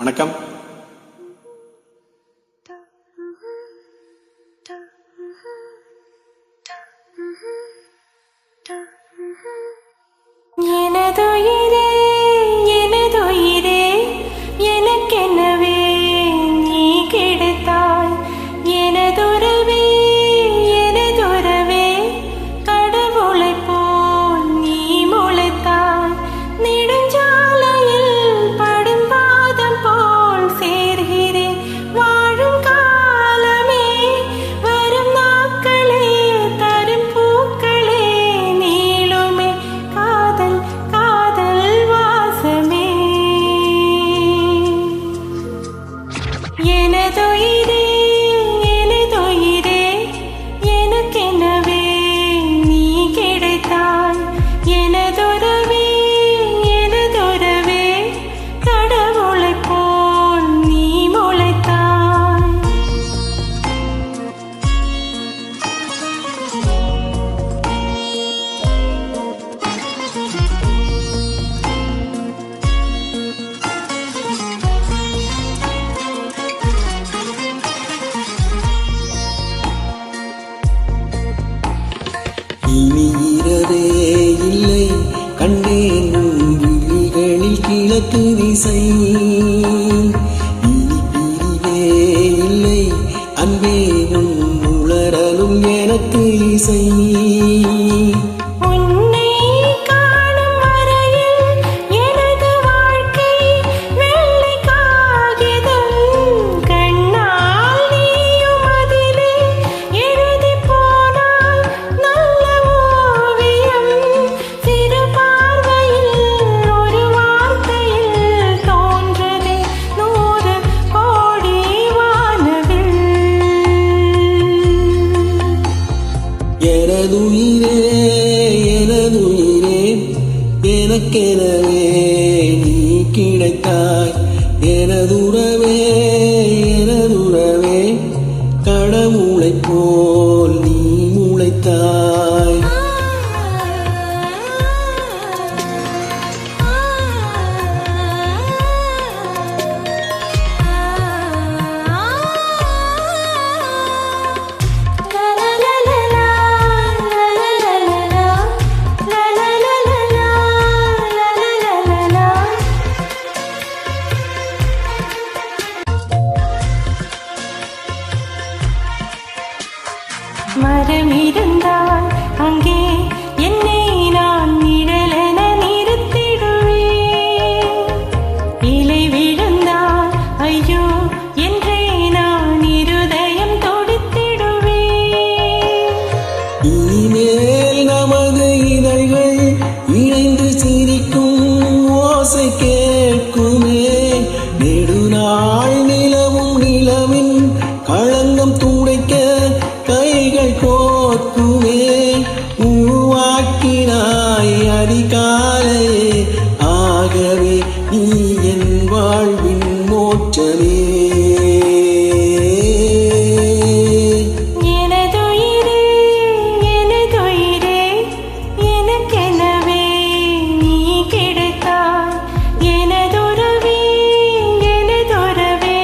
வணக்கம். எனதுயிரே எனதுயிரே எனக்கெனவே நீ கிடைத்தாய். எனதுறவே எனதுறவே கடவுளைப் போல் நீ முளைத்தாய். நெடுஞ்சாலையில் படும் பாதம் போல் சேர்கிறேன் வாழும் காலமே. வரும் நாட்களே தரும் பூக்களே நீளுமே காதல் காதல் வாசமே. எனதுயிரே எனதுயிரே எனக்கெனவே நீ கிடைத்தாய். எனதுறவே எனதுறவே கடவுளைப் போல் நீ முளைத்தாய். இனி இரவே இல்லை கண்டேன் உன் விழிகளில் கிழக்கு திசை. இனி பிரிவே இல்லை அன்பே உன் உளறலும் எனக்கு இசை. உன்னை காணும் வரையில் எனது வாழ்க்கை வெள்ளை காகிதம். கண்ணால் நீயும் அதிலே எழுதிப் போனாய் நல்ல ஓவியம். சிறு பார்வையில் ஒரு வார்த்தையில் தோன்றுதே 100 கோடி வானவில். எனதுயிரே எனதுயிரே எனக்கெனவே நீ கிடைத்தாய். எனதுறவே எனதுறவே கடவுளைப் போல் நீ முளைத்தாய். மரம் இருந்தால் அங்கே என்னை நான் நிழலென நிறுத்திடுவேன். இலை விழுந்தால் ஐயோ என்றே நான் இருதயம் தொடுத்திடுவேன். இனிமேல் நமது இதழ்கள் இணைந்து சிரிக்கும் ஓசை கேட்குமே. நெடுநாள் நிலவும் நிலவின் களங்கம் துடைக்க கைகள் கோர்க்குமே. உருவாக்கினாய் அதிகாலையே ஆகவே நீ என் வாழ்வின் மோட்சமே. எனதுயிரே எனதுயிரே எனக்கெனவே நீ கிடைத்தாய். எனதுறவே எனதுறவே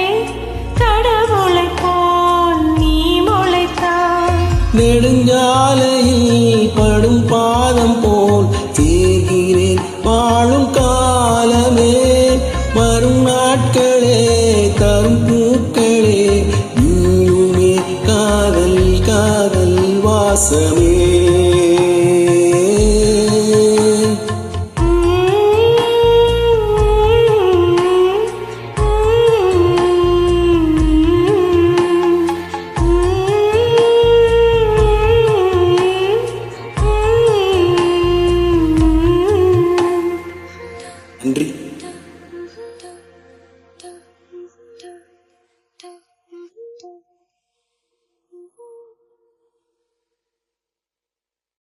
கடவுளைப் போல் நீ முளைத்தாய். நெடுஞ்சாலையில் படும் பாதம் போல் சேர்கிறேன் வாழும் காலமே. வரும் நாட்களே தரும் பூக்களே நீளுமே காதல் காதல் வாசம்.